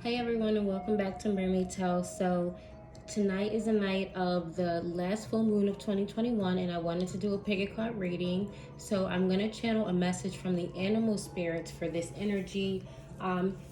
Hey everyone, and welcome back to Mermaid Tales. So tonight is the night of the last full moon of 2021, and I wanted to do a pick a card reading. So I'm going to channel a message from the animal spirits for this energy.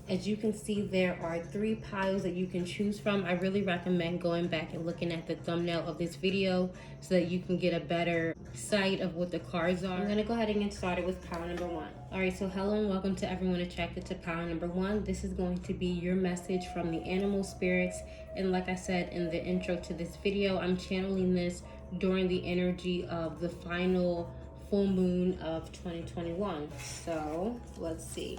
As you can see, there are 3 piles that you can choose from. I really recommend going back and looking at the thumbnail of this video so that you can get a better sight of what the cards are. I'm going to go ahead and get started with pile number 1. All right, so hello and welcome to everyone attracted to pile number 1. This is going to be your message from the animal spirits. And like I said in the intro to this video, I'm channeling this during the energy of the final full moon of 2021. So let's see.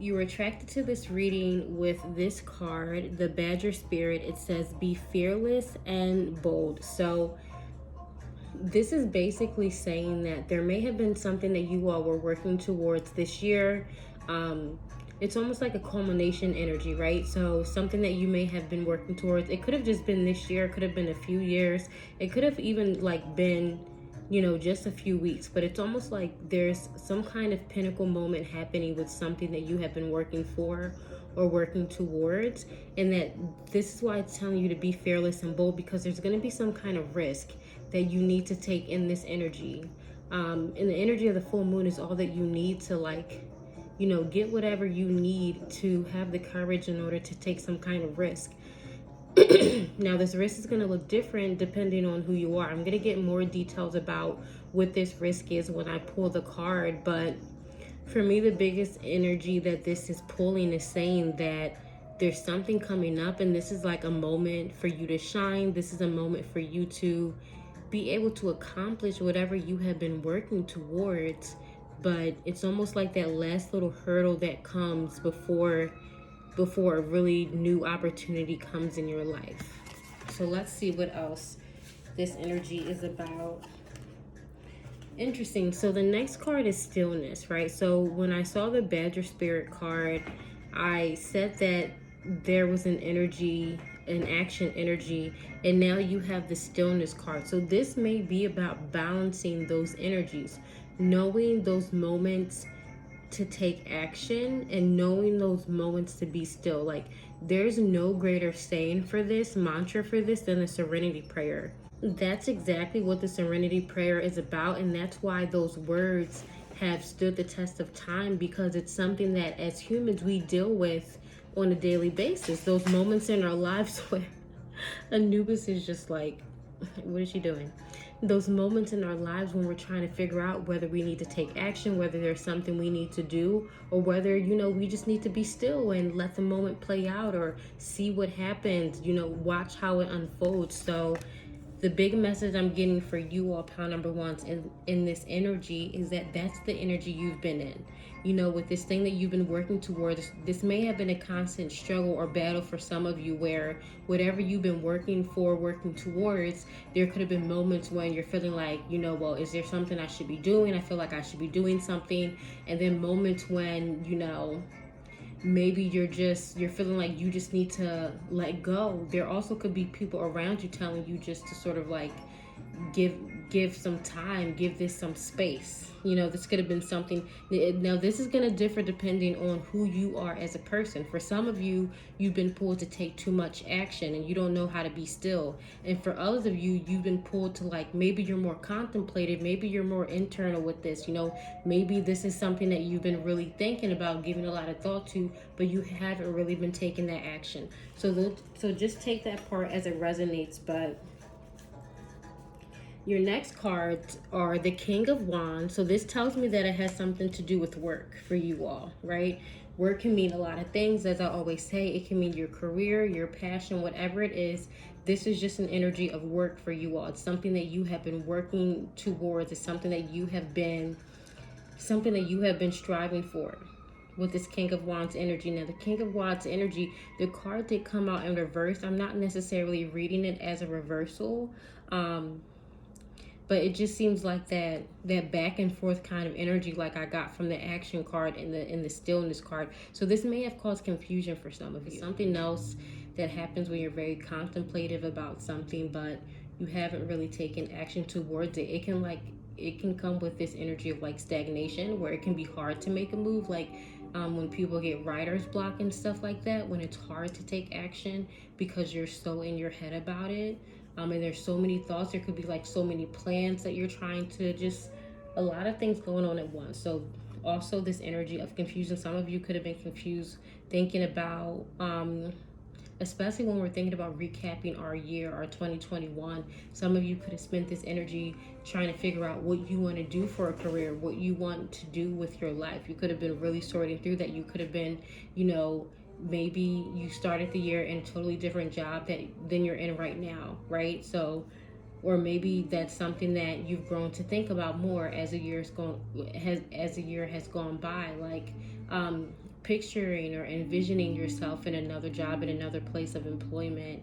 You were attracted to this reading with this card, the Badger Spirit. It says, be fearless and bold. So this is basically saying that there may have been something that you all were working towards this year. It's almost like a culmination energy, right? So something that you may have been working towards, it could have just been this year, it could have been a few years, it could have even like been, you know, just a few weeks, but it's almost like there's some kind of pinnacle moment happening with something that you have been working for or working towards, and that this is why it's telling you to be fearless and bold, because there's going to be some kind of risk that you need to take in this energy. And the energy of the full moon is all that you need to, like, you know, get whatever you need to have the courage in order to take some kind of risk. Now, this risk is going to look different depending on who you are. I'm going to get more details about what this risk is when I pull the card, but for me, the biggest energy that this is pulling is saying that there's something coming up, and this is like a moment for you to shine. This is a moment for you to be able to accomplish whatever you have been working towards, but it's almost like that last little hurdle that comes before a really new opportunity comes in your life. So let's see what else this energy is about. Interesting. So the next card is stillness, right? So when I saw the Badger Spirit card, I said that there was an energy, an action energy, and now you have the stillness card. So this may be about balancing those energies, knowing those moments to take action and knowing those moments to be still. Like, there's no greater saying for this, mantra for this, than the serenity prayer. That's exactly what the serenity prayer is about, and that's why those words have stood the test of time, because it's something that as humans we deal with on a daily basis. Those moments in our lives where Anubis is just like, what is she doing? Those moments in our lives when we're trying to figure out whether we need to take action, whether there's something we need to do, or whether, you know, we just need to be still and let the moment play out or see what happens, you know, watch how it unfolds. So the big message I'm getting for you all, pile number 1s, in this energy is that that's the energy you've been in. You know, with this thing that you've been working towards, this may have been a constant struggle or battle for some of you, where whatever you've been working for, working towards, there could have been moments when you're feeling like, you know, well, is there something I should be doing? I feel like I should be doing something. And then moments when, you know, maybe you're feeling like you just need to let go. There also could be people around you telling you just to sort of like give some time, give this some space. You know, this could have been something. Now, this is going to differ depending on who you are as a person. For some of you, you've been pulled to take too much action and you don't know how to be still. And for others of you, you've been pulled to, like, maybe you're more contemplative, maybe you're more internal with this. You know, maybe this is something that you've been really thinking about, giving a lot of thought to, but you haven't really been taking that action. So just take that part as it resonates. But your next cards are the King of Wands. So this tells me that it has something to do with work for you all, right? Work can mean a lot of things. As I always say, it can mean your career, your passion, whatever it is. This is just an energy of work for you all. It's something that you have been working towards. It's something that you have been striving for with this King of Wands energy. Now, the King of Wands energy, the card did come out in reverse. I'm not necessarily reading it as a reversal, but it just seems like that back and forth kind of energy, like I got from the action card and the stillness card. So this may have caused confusion for some of you. Something else that happens when you're very contemplative about something, but you haven't really taken action towards it. It can come with this energy of like stagnation, where it can be hard to make a move. Like when people get writer's block and stuff like that, when it's hard to take action because you're so in your head about it. And there's so many thoughts. There could be like so many plans that you're trying to just, a lot of things going on at once. So also this energy of confusion. Some of you could have been confused thinking about, especially when we're thinking about recapping our year, our 2021. Some of you could have spent this energy trying to figure out what you want to do for a career, what you want to do with your life. You could have been really sorting through that. You could have been, maybe you started the year in a totally different job than you're in right now, right? So, or maybe that's something that you've grown to think about more as a year has gone by, like picturing or envisioning yourself in another job, in another place of employment.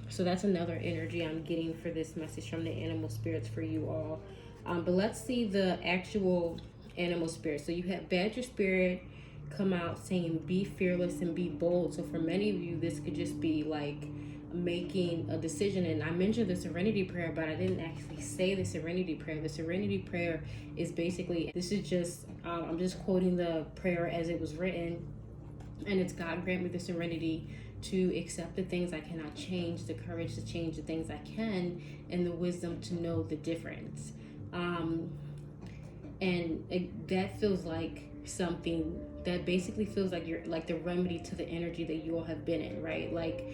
So that's another energy I'm getting for this message from the animal spirits for you all. But let's see the actual animal spirit. So you have Badger spirit come out saying be fearless and be bold. So for many of you, this could just be like making a decision. And I mentioned the serenity prayer, but I didn't actually say the serenity prayer. The serenity prayer is basically, this is just I'm just quoting the prayer as it was written, and it's God grant me the serenity to accept the things I cannot change, the courage to change the things I can, and the wisdom to know the difference. That feels like something that basically feels like you're like the remedy to the energy that you all have been in, right? Like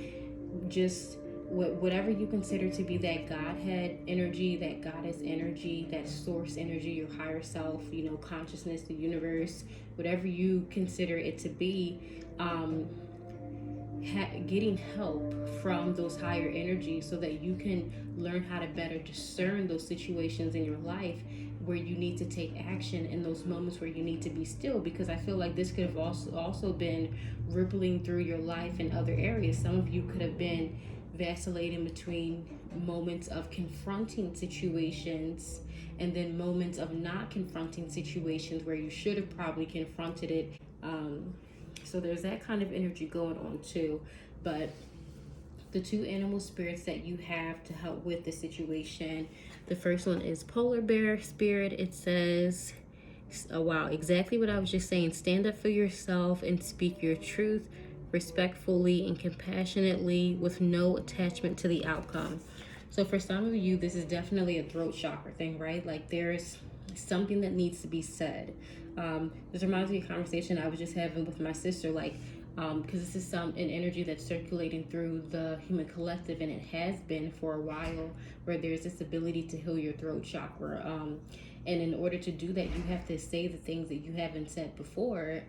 just whatever you consider to be that Godhead energy, that goddess energy, that source energy, your higher self, consciousness, the universe, whatever you consider it to be, getting help from those higher energies so that you can learn how to better discern those situations in your life where you need to take action, in those moments where you need to be still, because I feel like this could have also been rippling through your life in other areas. Some of you could have been vacillating between moments of confronting situations and then moments of not confronting situations where you should have probably confronted it. So there's that kind of energy going on too. But the two animal spirits that you have to help with the situation, the first one is polar bear spirit. It says, oh wow, exactly what I was just saying. Stand up for yourself and speak your truth respectfully and compassionately with no attachment to the outcome. So for some of you, this is definitely a throat chakra thing, right? Like there's something that needs to be said. This reminds me of a conversation I was just having with my sister, like, because this is an energy that's circulating through the human collective, and it has been for a while, where there's this ability to heal your throat chakra. And in order to do that, you have to say the things that you haven't said before,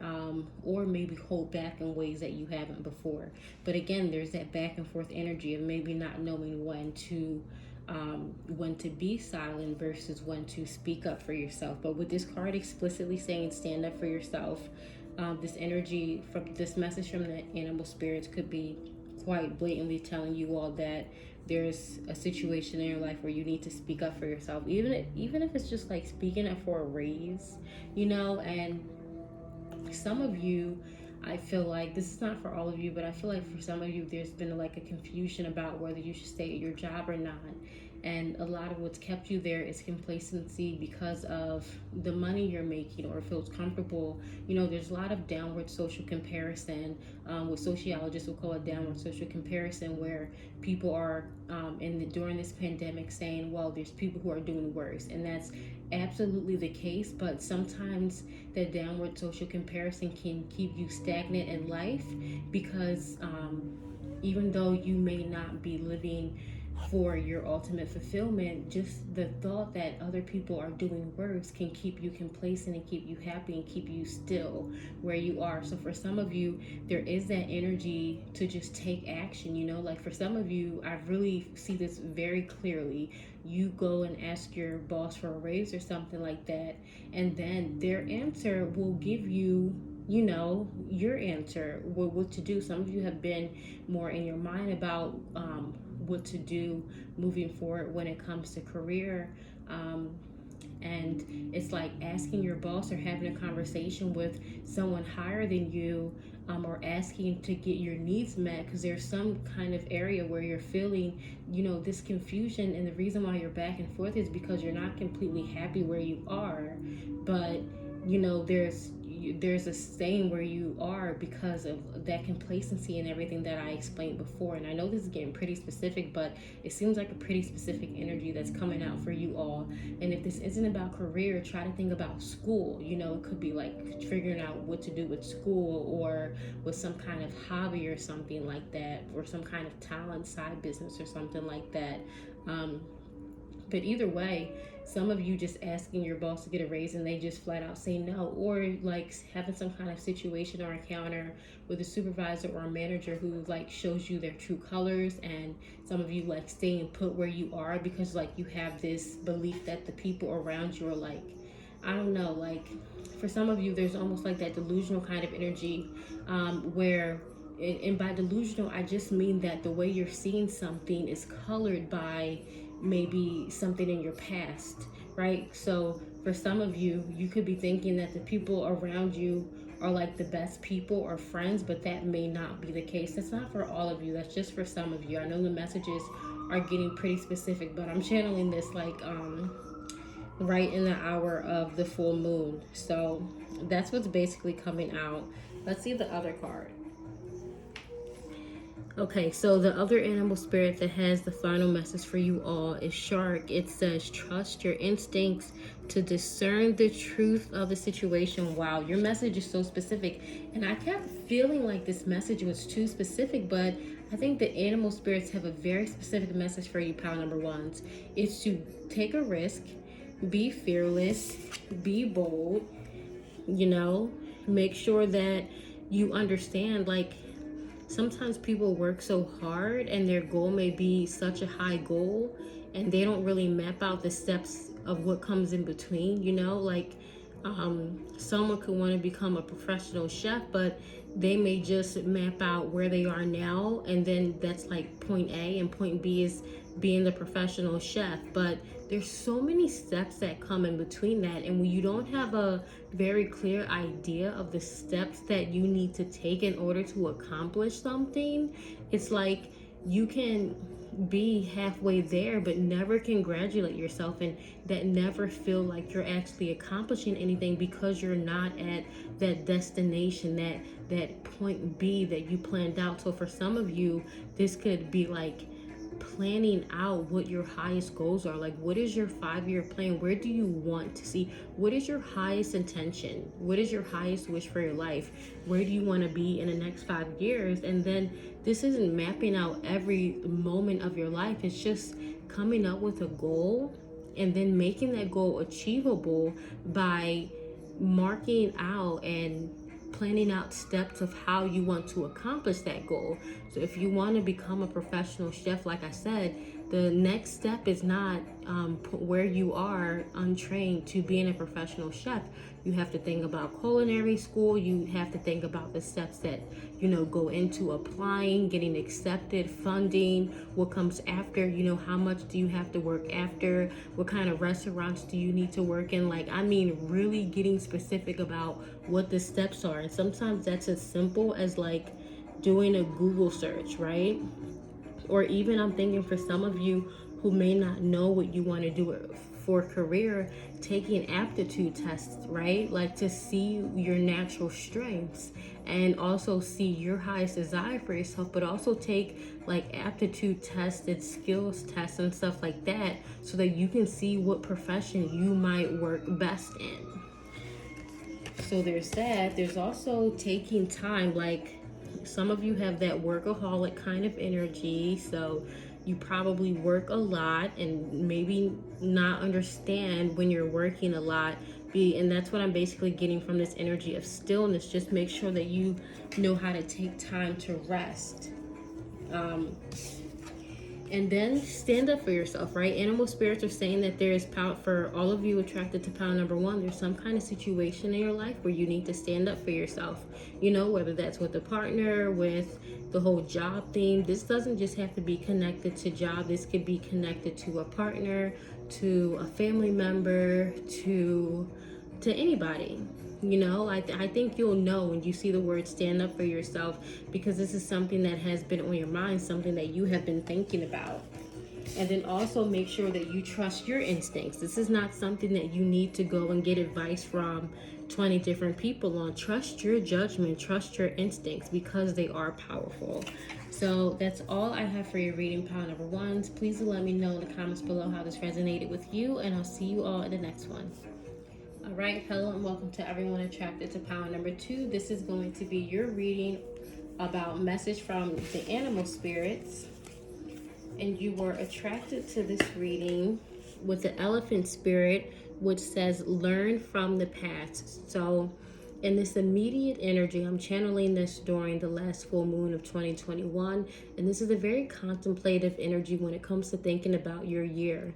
or maybe hold back in ways that you haven't before. But again, there's that back and forth energy of maybe not knowing when to be silent versus when to speak up for yourself. But with this card explicitly saying stand up for yourself, this energy from this message from the animal spirits could be quite blatantly telling you all that there's a situation in your life where you need to speak up for yourself, even if it's just like speaking up for a raise, and some of you, I feel like this is not for all of you, but I feel like for some of you there's been like a confusion about whether you should stay at your job or not. And a lot of what's kept you there is complacency because of the money you're making, or feels comfortable. There's a lot of downward social comparison. What sociologists will call a downward social comparison, where people are during this pandemic saying, well, there's people who are doing worse. And that's absolutely the case. But sometimes that downward social comparison can keep you stagnant in life, because even though you may not be living for your ultimate fulfillment, just the thought that other people are doing worse can keep you complacent and keep you happy and keep you still where you are. So for some of you, there is that energy to just take action. Like for some of you, I really see this very clearly. You go and ask your boss for a raise or something like that, and then their answer will give you your answer, what to do. Some of you have been more in your mind about what to do moving forward when it comes to career. And it's like asking your boss or having a conversation with someone higher than you, or asking to get your needs met, because there's some kind of area where you're feeling, this confusion. And the reason why you're back and forth is because you're not completely happy where you are, but there's a staying where you are because of that complacency and everything that I explained before. And I know this is getting pretty specific, but it seems like a pretty specific energy that's coming out for you all. And if this isn't about career, try to think about school. You know, it could be like figuring out what to do with school or with some kind of hobby or something like that, or some kind of talent side business or something like that. But either way, some of you just asking your boss to get a raise and they just flat out say no, or like having some kind of situation or encounter with a supervisor or a manager who like shows you their true colors, and some of you like staying put where you are because like you have this belief that the people around you are like, I don't know, like for some of you there's almost like that delusional kind of energy where, and by delusional I just mean that the way you're seeing something is colored by maybe something in your past, right? So for some of you, you could be thinking that the people around you are like the best people or friends, but that may not be the case. That's not for all of you. That's just for some of you. I know the messages are getting pretty specific, but I'm channeling this like right in the hour of the full moon. So that's what's basically coming out. Let's see the other card. Okay, so the other animal spirit that has the final message for you all is Shark. It says, trust your instincts to discern the truth of the situation. Wow, your message is so specific. And I kept feeling like this message was too specific, but I think the animal spirits have a very specific message for you, pile number ones. It's to take a risk, be fearless, be bold, you know, make sure that you understand, like, sometimes people work so hard and their goal may be such a high goal and they don't really map out the steps of what comes in between, you know, like someone could want to become a professional chef, but they may just map out where they are now, and then that's like point A, and point B is being the professional chef. But there's so many steps that come in between that, and when you don't have a very clear idea of the steps that you need to take in order to accomplish something, it's like you can be halfway there but never congratulate yourself, and that never feel like you're actually accomplishing anything because you're not at that destination, that point B that you planned out. So for some of you, this could be like planning out what your highest goals are. Like, what is your 5-year plan? Where do you want to see? What is your highest intention? What is your highest wish for your life? Where do you want to be in the next 5 years? And then this isn't mapping out every moment of your life. It's just coming up with a goal and then making that goal achievable by marking out and planning out steps of how you want to accomplish that goal. So if you want to become a professional chef, like I said, the next step is not where you are untrained to being a professional chef. You have to think about culinary school. You have to think about the steps that, you know, go into applying, getting accepted, funding, what comes after, you know, how much do you have to work after, what kind of restaurants do you need to work in. Like, I mean, really getting specific about what the steps are. And sometimes that's as simple as like doing a Google search, right? Or even I'm thinking for some of you who may not know what you want to do for career, taking aptitude tests, right? Like to see your natural strengths and also see your highest desire for yourself, but also take like aptitude tests and skills tests and stuff like that so that you can see what profession you might work best in. So there's that. There's also taking time. Like, some of you have that workaholic kind of energy, so you probably work a lot and maybe not understand when you're working a lot. And that's what I'm basically getting from this energy of stillness. Just make sure that you know how to take time to rest. And then stand up for yourself, right? Animal spirits are saying that there is power for all of you attracted to pile number one. There's some kind of situation in your life where you need to stand up for yourself. You know, whether that's with a partner, with the whole job theme. This doesn't just have to be connected to job. This could be connected to a partner, to a family member, to anybody. You know, I think you'll know when you see the word stand up for yourself, because this is something that has been on your mind, something that you have been thinking about. And then also make sure that you trust your instincts. This is not something that you need to go and get advice from 20 different people on. Trust your judgment, trust your instincts, because they are powerful. So that's all I have for your reading, pile number ones. Please let me know in the comments below how this resonated with you, and I'll see you all in the next one. All right, hello and welcome to everyone attracted to pile number two. This is going to be your reading about message from the animal spirits. And you were attracted to this reading with the elephant spirit, which says learn from the past. So in this immediate energy, I'm channeling this during the last full moon of 2021, and this is a very contemplative energy when it comes to thinking about your year.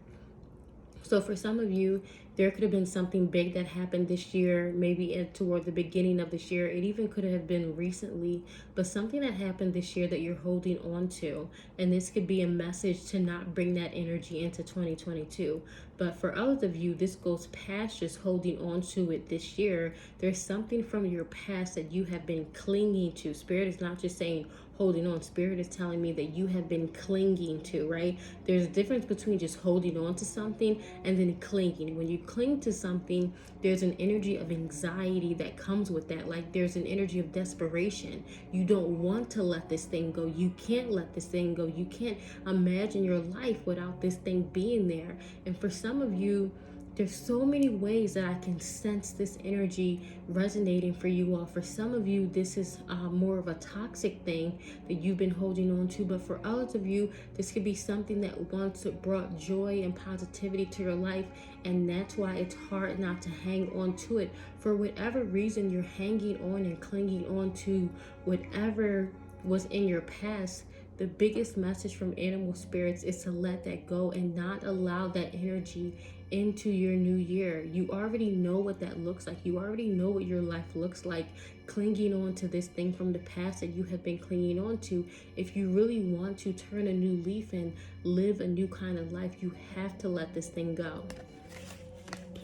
So for some of you, there could have been something big that happened this year, maybe toward the beginning of this year. It even could have been recently, but something that happened this year that you're holding on to. And this could be a message to not bring that energy into 2022. But for others of you, this goes past just holding on to it this year. There's something from your past that you have been clinging to. Spirit is not just saying holding on. Spirit is telling me that you have been clinging to, right? There's a difference between just holding on to something and then clinging. When you cling to something, there's an energy of anxiety that comes with that. Like there's an energy of desperation. You don't want to let this thing go. You can't let this thing go. You can't imagine your life without this thing being there. And for some of you, there's so many ways that I can sense this energy resonating for you all. For some of you, this is more of a toxic thing that you've been holding on to. But for others of you, this could be something that once brought joy and positivity to your life. And that's why it's hard not to hang on to it. For whatever reason, you're hanging on and clinging on to whatever was in your past. The biggest message from animal spirits is to let that go and not allow that energy into your new year. You already know what that looks like. You already know what your life looks like. Clinging on to this thing from the past that you have been clinging on to. If you really want to turn a new leaf and live a new kind of life, you have to let this thing go.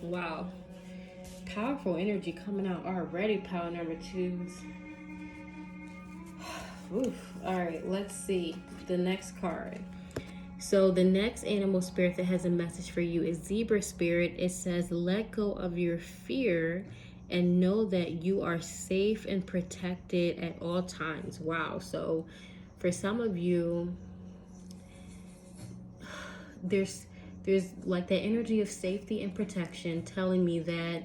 Wow. Powerful energy coming out already, pile number twos. Oof. All right, let's see the next card. So the next animal spirit that has a message for you is zebra spirit. It says, let go of your fear and know that you are safe and protected at all times. Wow. So for some of you, there's like that energy of safety and protection telling me that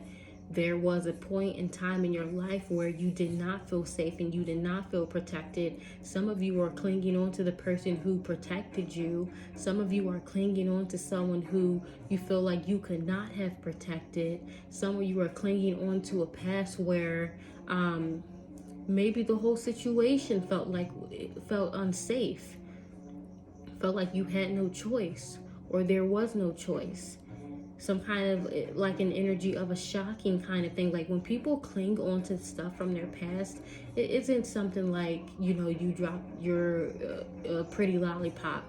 there was a point in time in your life where you did not feel safe and you did not feel protected. Some of you are clinging on to the person who protected you. Some of you are clinging on to someone who you feel like you could not have protected. Some of you are clinging on to a past where maybe the whole situation felt unsafe, felt like you had no choice or there was no choice. Some kind of like an energy of a shocking kind of thing. Like when people cling on to stuff from their past, it isn't something like, you know, you drop your pretty lollipop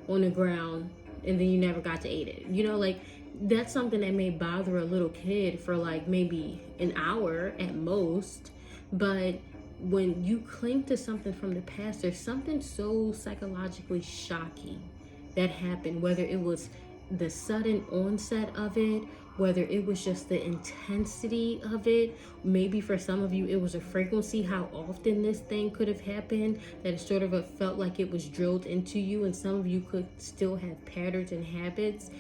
on the ground and then you never got to eat it. You know, like that's something that may bother a little kid for like maybe an hour at most. But when you cling to something from the past, there's something so psychologically shocking that happened, whether it was the sudden onset of it, whether it was just the intensity of it. Maybe for some of you it was a frequency, how often this thing could have happened, that it sort of felt like it was drilled into you, and some of you could still have patterns and habits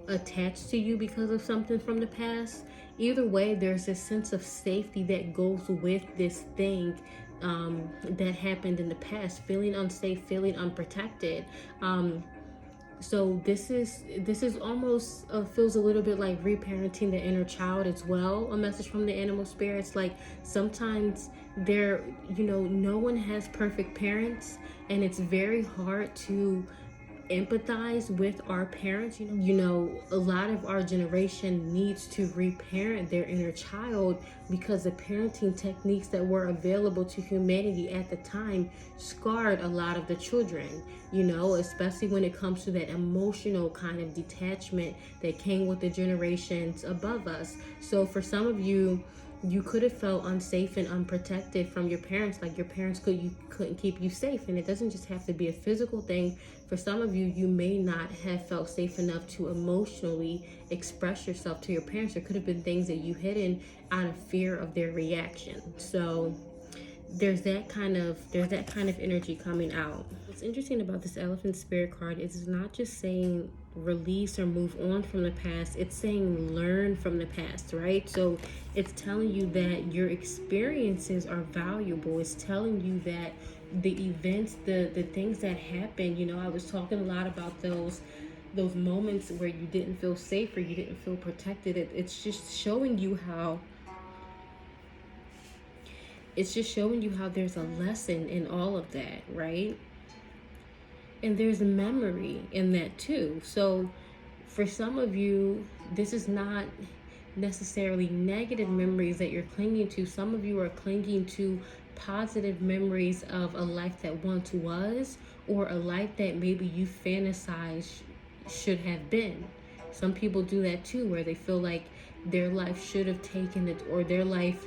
attached to you because of something from the past. Either way, there's a sense of safety that goes with this thing that happened in the past, feeling unsafe, feeling unprotected. So this is almost feels a little bit like reparenting the inner child as well. A message from the animal spirits. Like sometimes there, you know, no one has perfect parents, and it's very hard to empathize with our parents. You know, a lot of our generation needs to reparent their inner child because the parenting techniques that were available to humanity at the time scarred a lot of the children, you know, especially when it comes to that emotional kind of detachment that came with the generations above us. So for some of you, you could have felt unsafe and unprotected from your parents, like your parents couldn't keep you safe. And it doesn't just have to be a physical thing. For some of you, you may not have felt safe enough to emotionally express yourself to your parents. There could have been things that you hidden out of fear of their reaction. So there's that kind of energy coming out. What's interesting about this Elephant Spirit card is it's not just saying release or move on from the past, it's saying learn from the past, right? So it's telling you that your experiences are valuable. It's telling you that the events, the things that happen, you know, I was talking a lot about those moments where you didn't feel safe or you didn't feel protected. It's just showing you how there's a lesson in all of that, right? And there's a memory in that too. So for some of you, this is not necessarily negative memories that you're clinging to. Some of you are clinging to positive memories of a life that once was, or a life that maybe you fantasize should have been. Some people do that too, where they feel like their life should have taken it, or their life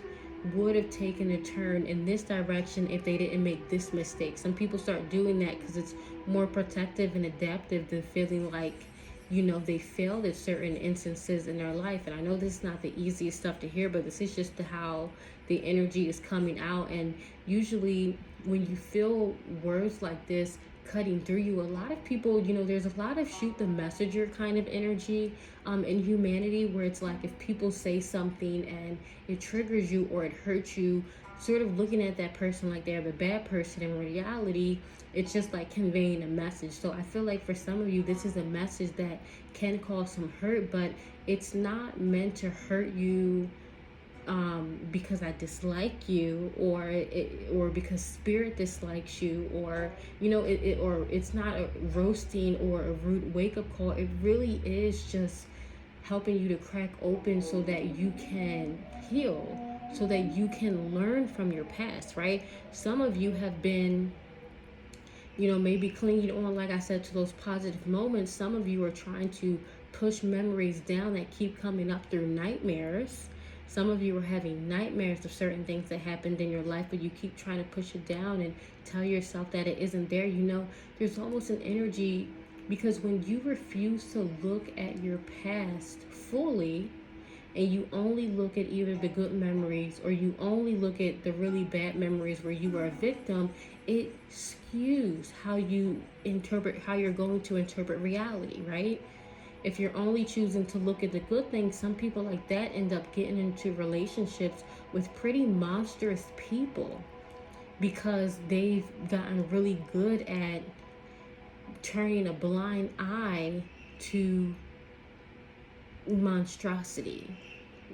would have taken a turn in this direction if they didn't make this mistake. Some people start doing that because it's more protective and adaptive than feeling like, you know, they failed at certain instances in their life. And I know this is not the easiest stuff to hear, but this is just how the energy is coming out. And usually when you feel words like this cutting through you, a lot of people, you know, there's a lot of shoot the messenger kind of energy in humanity, where it's like if people say something and it triggers you or it hurts you, sort of looking at that person like they're the bad person. In reality, it's just like conveying a message. So I feel like for some of you, this is a message that can cause some hurt, but it's not meant to hurt you because I dislike you, or because spirit dislikes you, or, you know, or it's not a roasting or a rude wake-up call. It really is just helping you to crack open so that you can heal, so that you can learn from your past, right? Some of you have been, you know, maybe clinging on, like I said, to those positive moments. Some of you are trying to push memories down that keep coming up through nightmares. Some of you are having nightmares of certain things that happened in your life, but you keep trying to push it down and tell yourself that it isn't there. You know, there's almost an energy, because when you refuse to look at your past fully, and you only look at either the good memories or you only look at the really bad memories where you were a victim, it skews how you interpret, how you're going to interpret reality, right? If you're only choosing to look at the good things, some people like that end up getting into relationships with pretty monstrous people because they've gotten really good at turning a blind eye to monstrosity,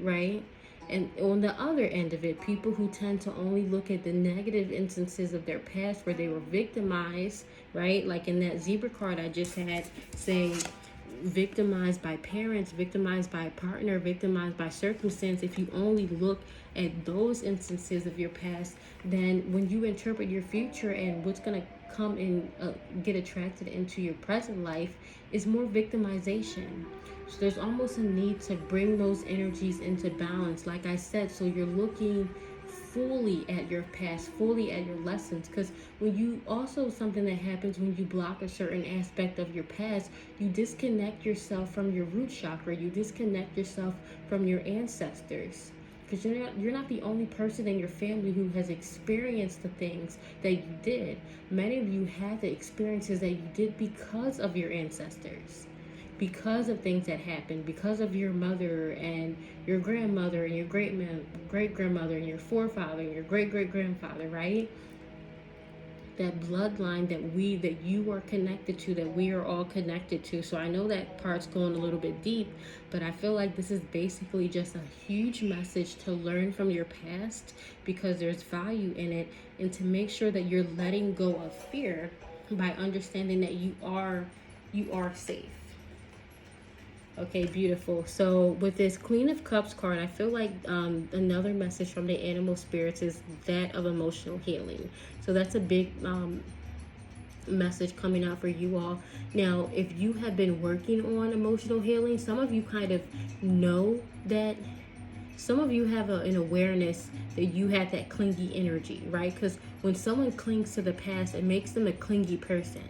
right? And on the other end of it, people who tend to only look at the negative instances of their past where they were victimized, right? Like in that zebra card I just had, saying victimized by parents, victimized by a partner, victimized by circumstance. If you only look at those instances of your past, then when you interpret your future and what's going to come and get attracted into your present life is more victimization. So there's almost a need to bring those energies into balance, like I said, so you're looking fully at your past, fully at your lessons. Because when you also, something that happens when you block a certain aspect of your past, you disconnect yourself from your root chakra, you disconnect yourself from your ancestors. Because you're not the only person in your family who has experienced the things that you did. Many of you had the experiences that you did because of your ancestors, because of things that happened, because of your mother and your grandmother and your great-grandmother and your forefather and your great-great-grandfather, right? That bloodline that you are connected to, that we are all connected to. So I know that part's going a little bit deep, but I feel like this is basically just a huge message to learn from your past, because there's value in it, and to make sure that you're letting go of fear by understanding that you are safe. Okay, beautiful. So with this Queen of Cups card, I feel like another message from the animal spirits is that of emotional healing. So that's a big message coming out for you all. Now, if you have been working on emotional healing, some of you kind of know that some of you have an awareness that you had that clingy energy, right? Because when someone clings to the past, it makes them a clingy person.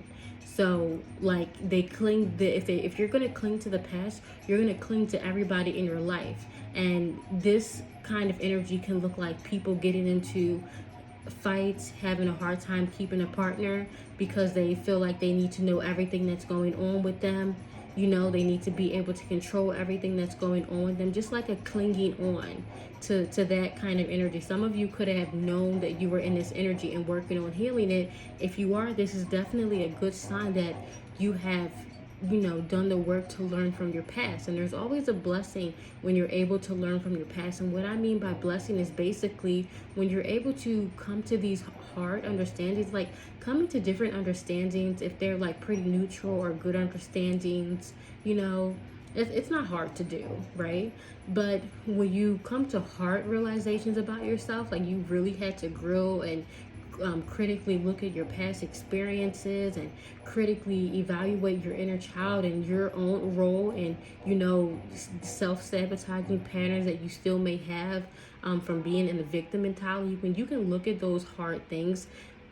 So like they cling, if you're going to cling to the past, you're going to cling to everybody in your life. And this kind of energy can look like people getting into fights, having a hard time keeping a partner because they feel like they need to know everything that's going on with them. You know, they need to be able to control everything that's going on with them, just like a clinging on to that kind of energy. Some of you could have known that you were in this energy and working on healing it. If you are, this is definitely a good sign that you have, you know, done the work to learn from your past. And there's always a blessing when you're able to learn from your past. And what I mean by blessing is basically when you're able to come to these hard understandings, like coming to different understandings, if they're like pretty neutral or good understandings, you know, it's not hard to do, right? But when you come to hard realizations about yourself, like you really had to grow and critically look at your past experiences and critically evaluate your inner child and your own role and, you know, self-sabotaging patterns that you still may have from being in the victim mentality. When you can look at those hard things,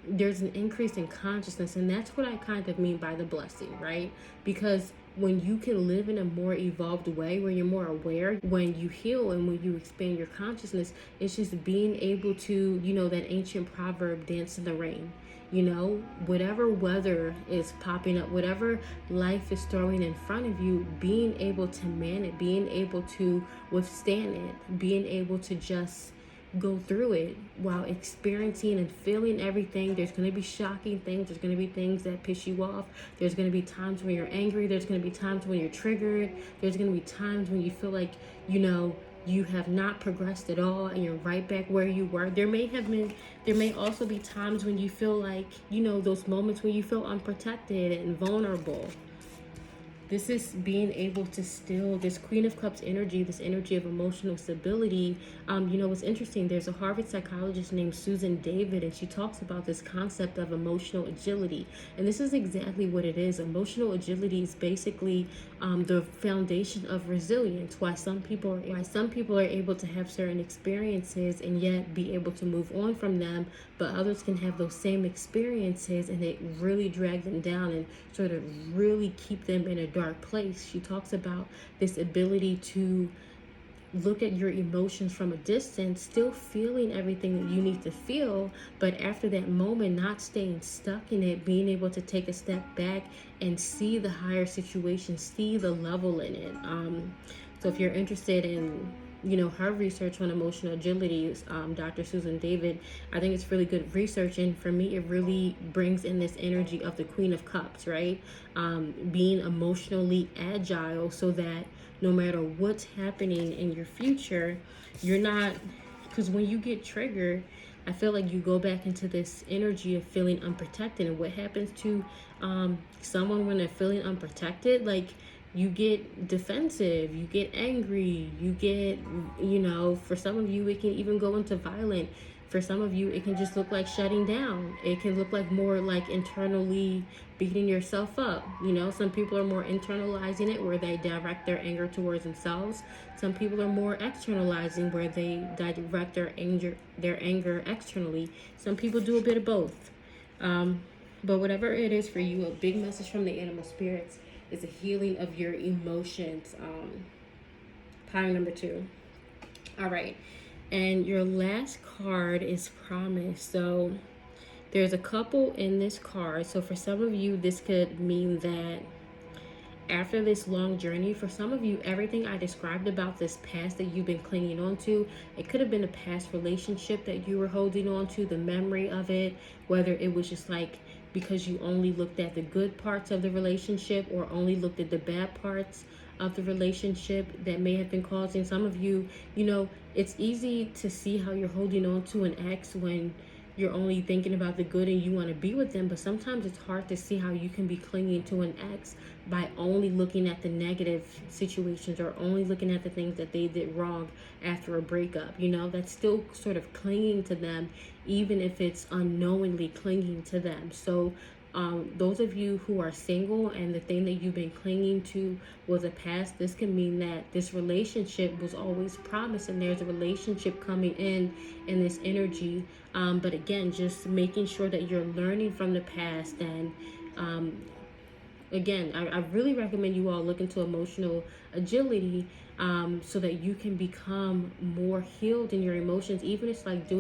there's an increase in consciousness, and that's what I kind of mean by the blessing, right? Because when you can live in a more evolved way, where you're more aware, when you heal and when you expand your consciousness, it's just being able to, you know, that ancient proverb, dance in the rain. You know, whatever weather is popping up, whatever life is throwing in front of you, being able to man it, being able to withstand it, being able to just go through it while experiencing and feeling everything. There's going to be shocking things. There's going to be things that piss you off. There's going to be times when you're angry. There's going to be times when you're triggered. There's going to be times when you feel like, you know, you have not progressed at all and you're right back where you were. There may also be times when you feel like, you know, those moments when you feel unprotected and vulnerable. This is being able to still, this Queen of Cups energy, this energy of emotional stability. You know, what's interesting, there's a Harvard psychologist named Susan David, and she talks about this concept of emotional agility. And this is exactly what it is. Emotional agility is basically the foundation of resilience. Why some people are able to have certain experiences and yet be able to move on from them, but others can have those same experiences and it really drag them down and sort of really keep them in a dark place. She talks about this ability to look at your emotions from a distance, still feeling everything that you need to feel, but after that moment, not staying stuck in it, being able to take a step back and see the higher situation, see the level in it. So if you're interested in, you know, her research on emotional agility, Dr. Susan David, I think it's really good research. And for me, it really brings in this energy of the Queen of Cups, right? Being emotionally agile so that no matter what's happening in your future, you're not, because when you get triggered, I feel like you go back into this energy of feeling unprotected. And what happens to someone when they're feeling unprotected, like, you get defensive, you get angry, you get, you know, for some of you, it can even go into violent. For some of you, it can just look like shutting down. It can look like more like internally beating yourself up. You know, some people are more internalizing it where they direct their anger towards themselves. Some people are more externalizing where they direct their anger externally. Some people do a bit of both. But whatever it is for you, a big message from the animal spirits is a healing of your emotions. Pile number 2. All right. And your last card is promise. So there's a couple in this card. So for some of you, this could mean that after this long journey, for some of you, everything I described about this past that you've been clinging on to, it could have been a past relationship that you were holding on to, the memory of it, whether it was just like because you only looked at the good parts of the relationship or only looked at the bad parts of the relationship that may have been causing some of you, you know, it's easy to see how you're holding on to an ex when you're only thinking about the good and you want to be with them. But sometimes it's hard to see how you can be clinging to an ex by only looking at the negative situations or only looking at the things that they did wrong after a breakup. You know, that's still sort of clinging to them, even if it's unknowingly clinging to them. So Those of you who are single and the thing that you've been clinging to was a past, this can mean that this relationship was always promised and there's a relationship coming in this energy. But again, just making sure that you're learning from the past. And again, I really recommend you all look into emotional agility, so that you can become more healed in your emotions. Even it's like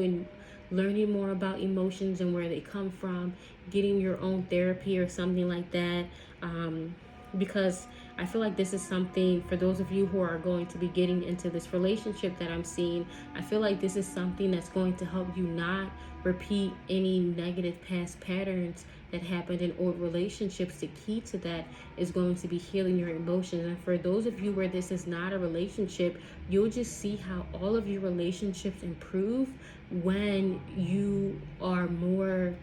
learning more about emotions and where they come from, getting your own therapy or something like that. Because I feel like this is something for those of you who are going to be getting into this relationship that I'm seeing. I feel like this is something that's going to help you not repeat any negative past patterns that happened in old relationships. The key to that is going to be healing your emotions. And for those of you where this is not a relationship, you'll just see how all of your relationships improve when you are more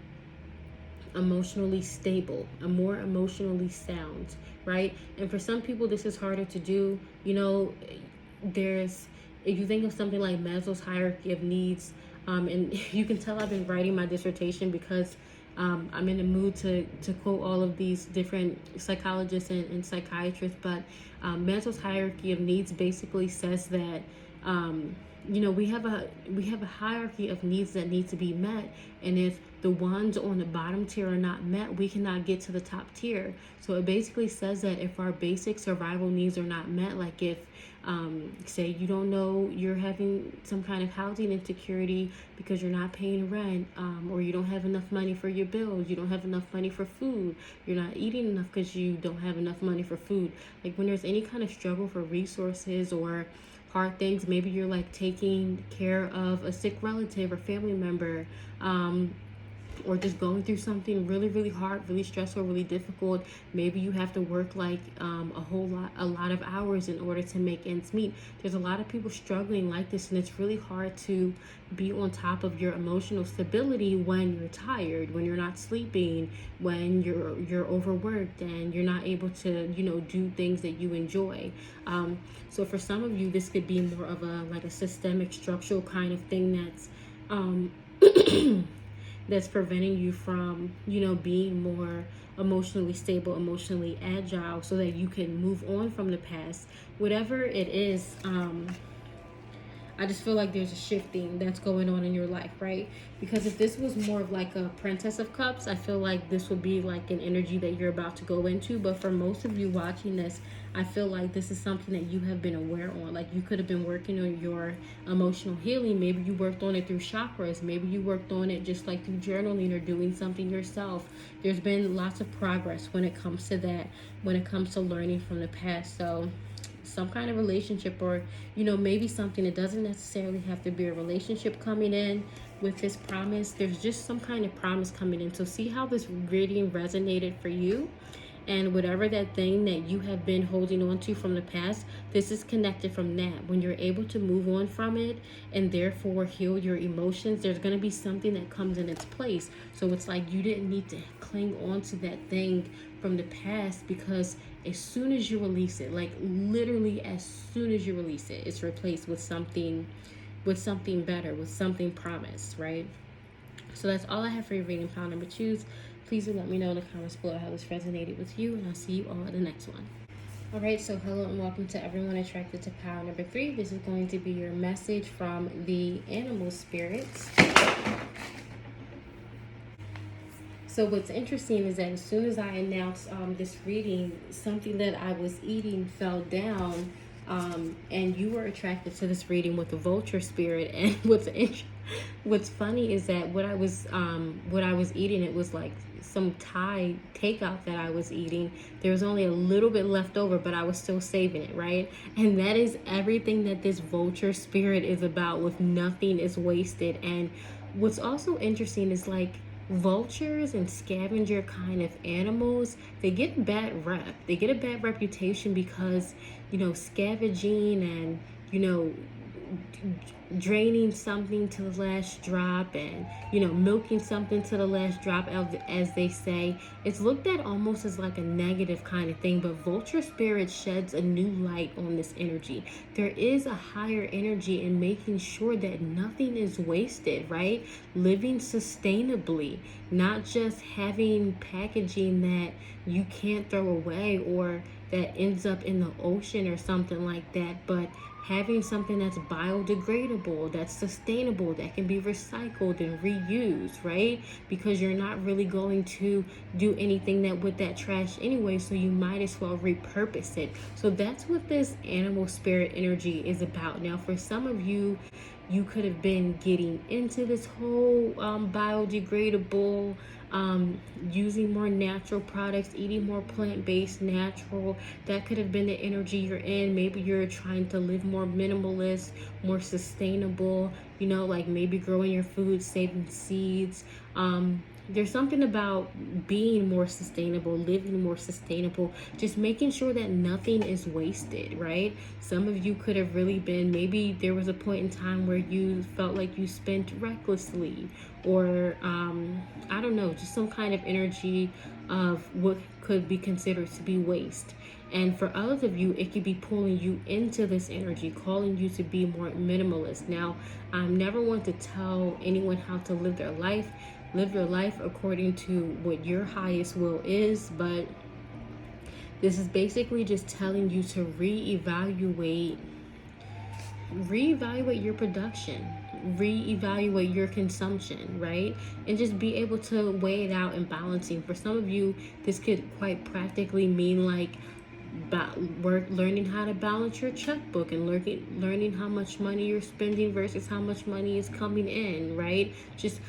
emotionally stable and more emotionally sound, right? And for some people this is harder to do. If you think of something like Maslow's hierarchy of needs, and you can tell I've been writing my dissertation because I'm in the mood to quote all of these different psychologists and psychiatrists. But Maslow's hierarchy of needs basically says that we have a hierarchy of needs that need to be met, and if the ones on the bottom tier are not met, we cannot get to the top tier. So it basically says that if our basic survival needs are not met, like if say you don't know you're having some kind of housing insecurity because you're not paying rent, or you don't have enough money for your bills, you don't have enough money for food, you're not eating enough because you don't have enough money for food. Like when there's any kind of struggle for resources or hard things, maybe you're like taking care of a sick relative or family member, or just going through something really, really hard, really stressful, really difficult. Maybe you have to work like a lot of hours in order to make ends meet. There's a lot of people struggling like this, and it's really hard to be on top of your emotional stability when you're tired, when you're not sleeping, when you're overworked and you're not able to do things that you enjoy. So for some of you, this could be more of a systemic structural kind of thing that's preventing you from being more emotionally stable, emotionally agile, so that you can move on from the past. Whatever it is, I just feel like there's a shifting that's going on in your life, right? Because if this was more of like a Princess of Cups, I feel like this would be like an energy that you're about to go into. But for most of you watching this, I feel like this is something that you have been aware on. Like you could have been working on your emotional healing. Maybe you worked on it through chakras. Maybe you worked on it just like through journaling or doing something yourself. There's been lots of progress when it comes to that, when it comes to learning from the past. So some kind of relationship, or maybe something, it doesn't necessarily have to be a relationship coming in with this promise. There's just some kind of promise coming in. So see how this reading resonated for you. And whatever that thing that you have been holding on to from the past, this is connected from that. When you're able to move on from it and therefore heal your emotions, there's going to be something that comes in its place. So it's like you didn't need to cling on to that thing from the past, because as soon as you release it, like literally as soon as you release it, it's replaced with something better, with something promised, right? So that's all I have for your reading, pile number 2s. Please do let me know in the comments below how this resonated with you, and I'll see you all in the next one. All right, so hello and welcome to everyone attracted to pile number 3. This is going to be your message from the animal spirits. So what's interesting is that as soon as I announced this reading, something that I was eating fell down, and you were attracted to this reading with the vulture spirit. And what's funny is that what I was eating, it was like some Thai takeout that I was eating. There was only a little bit left over, but I was still saving it, right? And that is everything that this vulture spirit is about, with nothing is wasted. And what's also interesting is like vultures and scavenger kind of animals, they get a bad rep. They get a bad reputation because, scavenging and, draining something to the last drop, and milking something to the last drop, as they say. It's looked at almost as like a negative kind of thing, but vulture spirit sheds a new light on this energy. There is a higher energy in making sure that nothing is wasted, right? Living sustainably, not just having packaging that you can't throw away or that ends up in the ocean or something like that, but having something that's biodegradable, that's sustainable, that can be recycled and reused, right? Because you're not really going to do anything with that trash anyway, so you might as well repurpose it. So that's what this animal spirit energy is about. Now, for some of you, you could have been getting into this whole biodegradable, using more natural products, eating more plant-based, natural. That could have been the energy you're in. Maybe you're trying to live more minimalist, more sustainable, like maybe growing your food, saving seeds. There's something about being more sustainable, living more sustainable, just making sure that nothing is wasted, right? Some of you could have really been, maybe there was a point in time where you felt like you spent recklessly, or I don't know, just some kind of energy of what could be considered to be waste. And for others of you, it could be pulling you into this energy, calling you to be more minimalist. Now, I never want to tell anyone how to live their life. Live your life according to what your highest will is, but this is basically just telling you to reevaluate your production, reevaluate your consumption, right? And just be able to weigh it out and balancing. For some of you, this could quite practically mean like learning how to balance your checkbook and learning how much money you're spending versus how much money is coming in, right? Just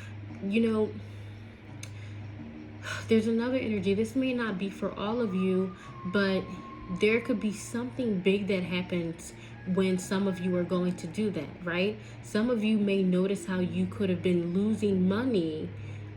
there's another energy. This may not be for all of you, but there could be something big that happens when some of you are going to do that, right? Some of you may notice how you could have been losing money.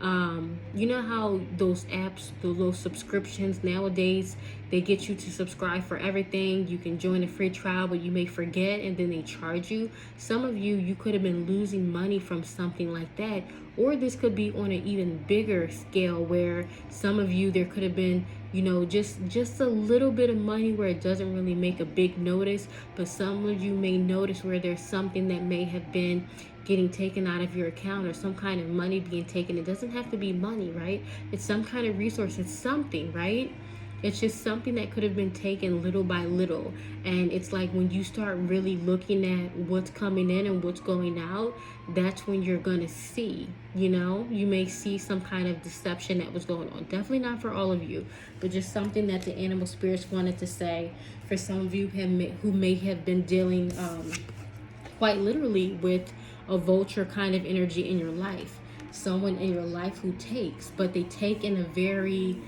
You know how those apps, those subscriptions nowadays, they get you to subscribe for everything. You can join a free trial, but you may forget and then they charge you. Some of you could have been losing money from something like that. Or this could be on an even bigger scale where some of you, there could have been, just a little bit of money where it doesn't really make a big notice. But some of you may notice where there's something that may have been getting taken out of your account, or some kind of money being taken. It doesn't have to be money, right? It's some kind of resource. It's something, right? It's just something that could have been taken little by little. And it's like when you start really looking at what's coming in and what's going out, that's when you're going to see, you may see some kind of deception that was going on. Definitely not for all of you, but just something that the animal spirits wanted to say for some of you who may have been dealing quite literally with a vulture kind of energy in your life. Someone in your life who takes, but they take in a very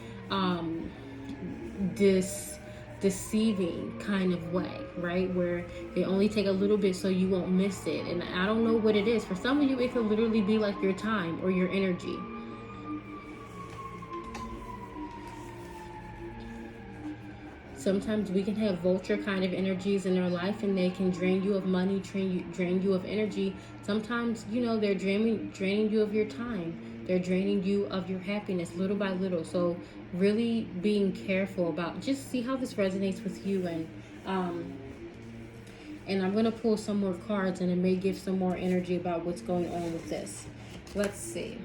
deceiving kind of way, right? Where they only take a little bit so you won't miss it. And I don't know what it is. For some of you, it could literally be like your time or your energy. Sometimes we can have vulture kind of energies in our life, and they can drain you of money, drain you of energy. Sometimes, they're draining you of your time. They're draining you of your happiness little by little. So really being careful about, just see how this resonates with you. And I'm going to pull some more cards, and it may give some more energy about what's going on with this. Let's see.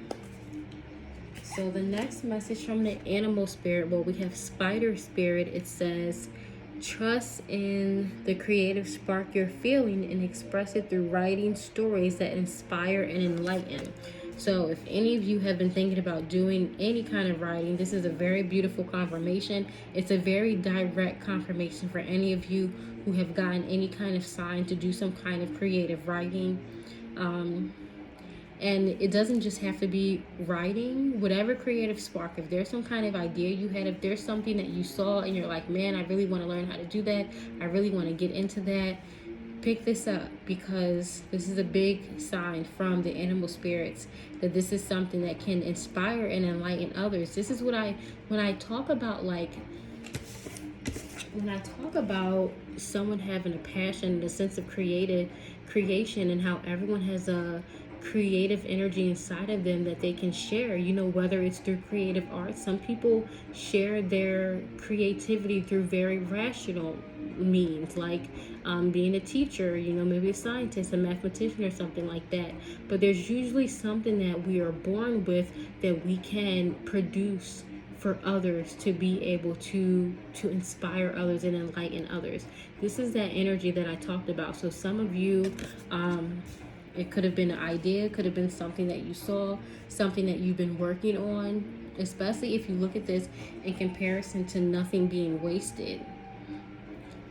So the next message from the animal spirit, we have spider spirit. It says, trust in the creative spark you're feeling and express it through writing stories that inspire and enlighten. So if any of you have been thinking about doing any kind of writing, this is a very beautiful confirmation. It's a very direct confirmation for any of you who have gotten any kind of sign to do some kind of creative writing. And it doesn't just have to be writing, whatever creative spark. If there's some kind of idea you had, if there's something that you saw and you're like, man, I really want to learn how to do that, I really want to get into that, pick this up, because this is a big sign from the animal spirits that this is something that can inspire and enlighten others. This is what when I talk about someone having a passion, the sense of creative creation and how everyone has a creative energy inside of them that they can share, you know, whether it's through creative art. Some people share their creativity through very rational means, like being a teacher, you know, maybe a scientist, a mathematician, or something like that. But there's usually something that we are born with that we can produce for others, to be able to inspire others and enlighten others. This is that energy that I talked about. So some of you, it could have been an idea, could have been something that you saw, something that you've been working on, especially if you look at this in comparison to nothing being wasted.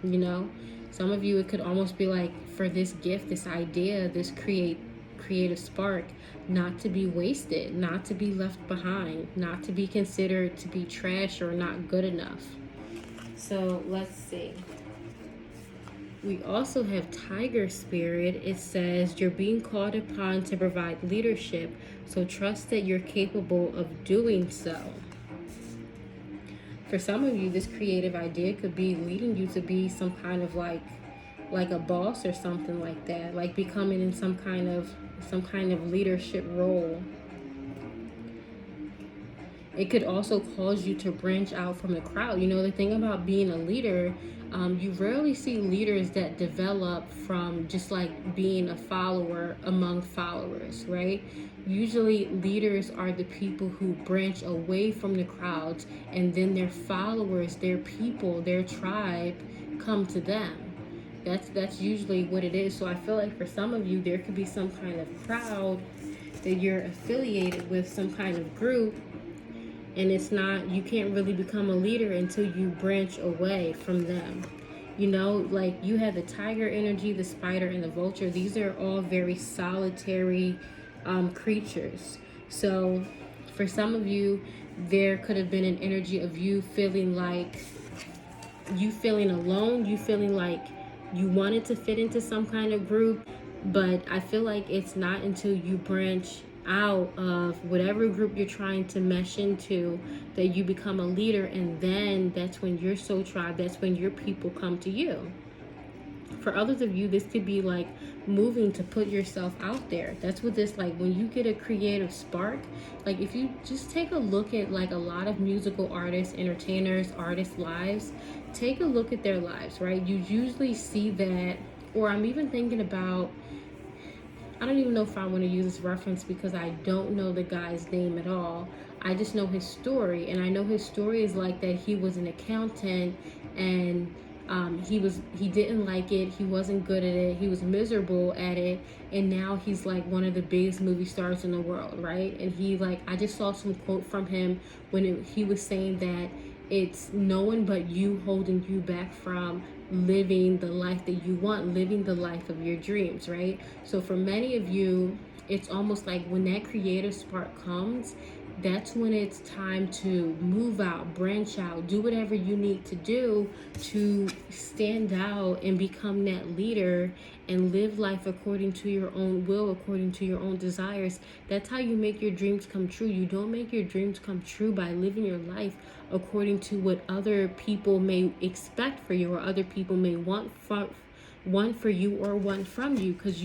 You know, some of you, it could almost be like, for this gift, this idea, this creative spark, not to be wasted, not to be left behind, not to be considered to be trash or not good enough. So let's see. We also have Tiger Spirit. It says you're being called upon to provide leadership, so trust that you're capable of doing so. For some of you, this creative idea could be leading you to be some kind of like a boss or something like that, like becoming in some kind of leadership role. It could also cause you to branch out from the crowd. You know, the thing about being a leader, you rarely see leaders that develop from just like being a follower among followers, right? Usually leaders are the people who branch away from the crowds, and then their followers, their people, their tribe come to them. That's usually what it is. So I feel like for some of you, there could be some kind of crowd that you're affiliated with, some kind of group, and it's not, you can't really become a leader until you branch away from them. You know, like you have the tiger energy, the spider, and the vulture. These are all very solitary creatures. So for some of you, there could have been an energy of you feeling alone, you feeling like you wanted to fit into some kind of group, but I feel like it's not until you branch out of whatever group you're trying to mesh into that you become a leader, and then that's when your soul tribe, that's when your people come to you. For others of you, this could be like moving to put yourself out there. That's what this, like when you get a creative spark, like if you just take a look at like a lot of musical artists, entertainers, artists' lives, take a look at their lives, right? You usually see that, or I'm even thinking about, I don't even know if I want to use this reference because I don't know the guy's name at all. I just know his story, and I know his story is like that he was an accountant, and he didn't like it, he wasn't good at it, he was miserable at it, and now he's like one of the biggest movie stars in the world, right? And he, like, I just saw some quote from him when he was saying that it's no one but you holding you back from living the life that you want, living the life of your dreams, right? So for many of you, it's almost like when that creative spark comes, that's when it's time to move out, branch out, do whatever you need to do to stand out and become that leader and live life according to your own will, according to your own desires. That's how you make your dreams come true. You don't make your dreams come true by living your life according to what other people may expect for you, or other people may want for you or want from you, because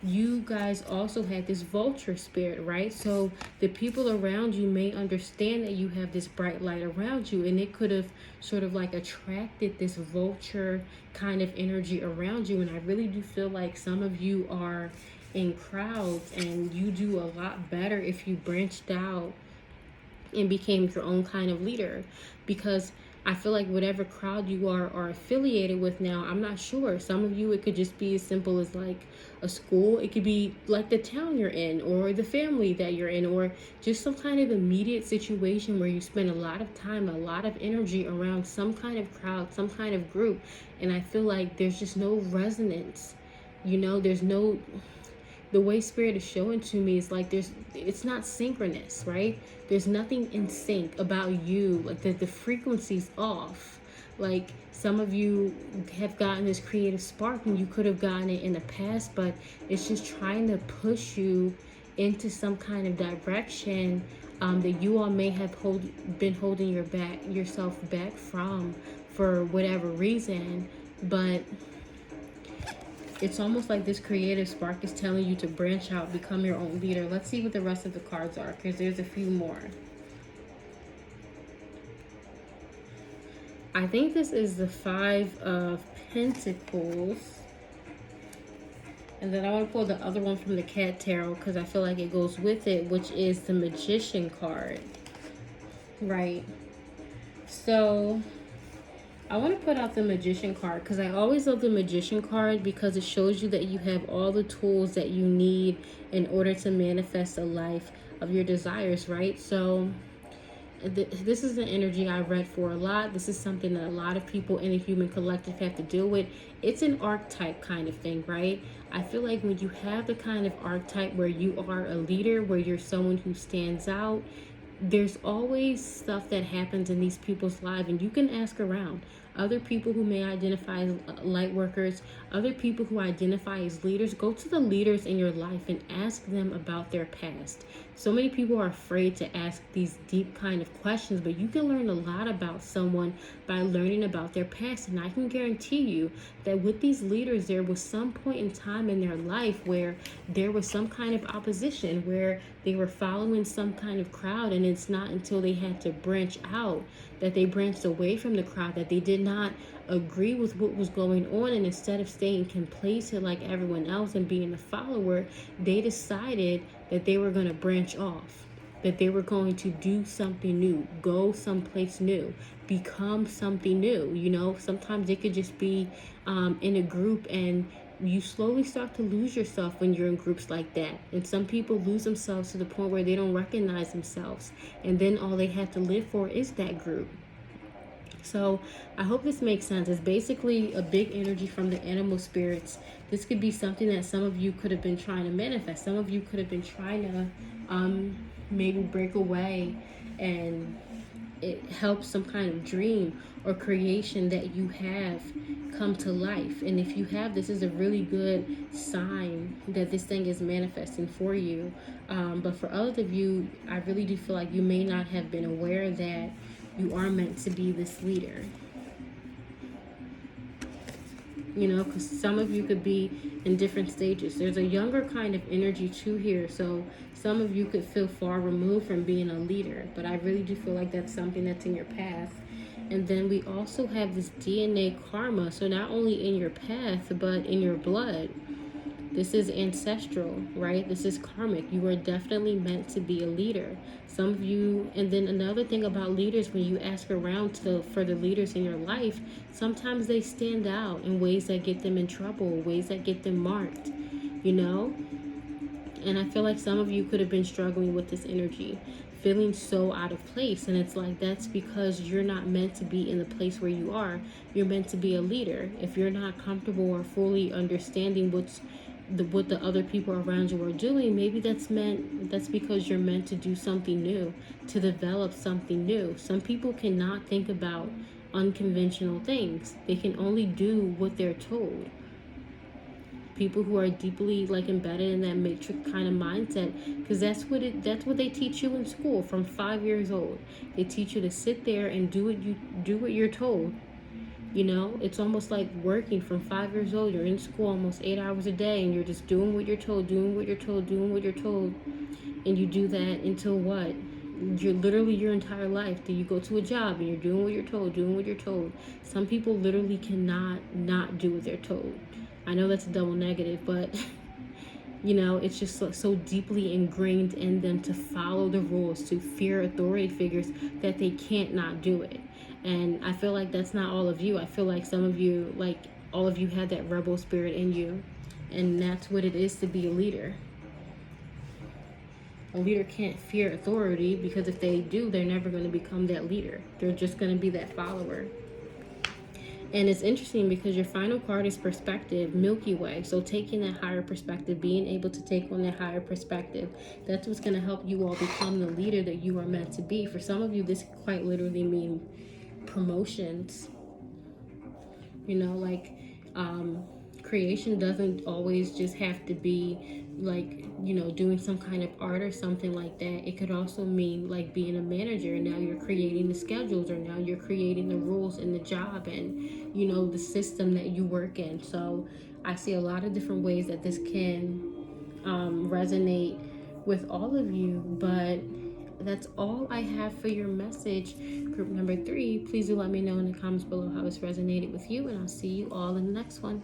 you guys also had this vulture spirit, right? So the people around you may understand that you have this bright light around you, and it could have sort of like attracted this vulture kind of energy around you. And I really do feel like some of you are in crowds, and you do a lot better if you branched out and became your own kind of leader, because I feel like whatever crowd you are affiliated with now, I'm not sure. Some of you, it could just be as simple as like a school. It could be like the town you're in, or the family that you're in, or just some kind of immediate situation where you spend a lot of time, a lot of energy around some kind of crowd, some kind of group. And I feel like there's just no resonance. You know, there's no, the way spirit is showing to me is like it's not synchronous, right? There's nothing in sync about you, like the frequency's off. Like some of you have gotten this creative spark, and you could have gotten it in the past, but it's just trying to push you into some kind of direction that you all may have been holding yourself back from for whatever reason. But it's almost like this creative spark is telling you to branch out, become your own leader. Let's see what the rest of the cards are, because there's a few more. I think this is the 5 of Pentacles. And then I want to pull the other one from the Cat Tarot because I feel like it goes with it, which is the Magician card. Right. So I want to put out the Magician card because I always love the Magician card because it shows you that you have all the tools that you need in order to manifest a life of your desires, right? So this is an energy I read for a lot. This is something that a lot of people in the human collective have to deal with. It's an archetype kind of thing, right? I feel like when you have the kind of archetype where you are a leader, where you're someone who stands out, there's always stuff that happens in these people's lives, and you can ask around. Other people who may identify as light workers, other people who identify as leaders, go to the leaders in your life and ask them about their past. So many people are afraid to ask these deep kind of questions, but you can learn a lot about someone by learning about their past. And I can guarantee you that with these leaders, there was some point in time in their life where there was some kind of opposition, where they were following some kind of crowd, and it's not until they had to branch out that they branched away from the crowd, that they did not agree with what was going on, and instead of staying complacent like everyone else and being a follower, they decided that they were going to branch off, that they were going to do something new, go someplace new, become something new. You know, sometimes it could just be in a group, and you slowly start to lose yourself when you're in groups like that. And some people lose themselves to the point where they don't recognize themselves, and then all they have to live for is that group. So I hope this makes sense. It's basically a big energy from the animal spirits. This could be something that some of you could have been trying to manifest. Some of you could have been trying to maybe break away, and it helps some kind of dream or creation that you have come to life. And if you have, this is a really good sign that this thing is manifesting for you. But for others of you, I really do feel like you may not have been aware that you are meant to be this leader. You know, because some of you could be in different stages. There's a younger kind of energy too here. So some of you could feel far removed from being a leader. But I really do feel like that's something that's in your path. And then we also have this DNA karma. So not only in your path, but in your blood. This is ancestral, right? This is karmic. You are definitely meant to be a leader. Some of you, and then another thing about leaders, when you ask around for the leaders in your life, sometimes they stand out in ways that get them in trouble, ways that get them marked, you know? And I feel like some of you could have been struggling with this energy, feeling so out of place. And it's like, that's because you're not meant to be in the place where you are. You're meant to be a leader. If you're not comfortable or fully understanding what the other people around you are doing, maybe that's because you're meant to do something new, to develop something new. Some people cannot think about unconventional things. They can only do what they're told. People who are deeply embedded in that matrix kind of mindset, because that's what they teach you in school from 5 years old. They teach you to sit there and do what you're told. You know, it's almost like working from 5 years old. You're in school almost 8 hours a day, and you're just doing what you're told, doing what you're told, doing what you're told. And you do that until what? You're literally your entire life. Then you go to a job and you're doing what you're told, doing what you're told. Some people literally cannot not do what they're told. I know that's a double negative, but you know, it's just so deeply ingrained in them to follow the rules, to fear authority figures, that they can't not do it. And I feel like that's not all of you. I feel like some of you, all of you, had that rebel spirit in you. And that's what it is to be a leader. A leader can't fear authority, because if they do, they're never going to become that leader. They're just going to be that follower. And it's interesting because your final card is perspective, Milky Way. So taking that higher perspective, being able to take on that higher perspective, that's what's going to help you all become the leader that you are meant to be. For some of you, this quite literally mean promotions. You know, creation doesn't always just have to be like, you know, doing some kind of art or something like that. It could also mean like being a manager, and now you're creating the schedules, or now you're creating the rules in the job and, you know, the system that you work in. So I see a lot of different ways that this can resonate with all of you, but that's all I have for your message. Group number 3, please do let me know in the comments below how it's resonated with you, and I'll see you all in the next one.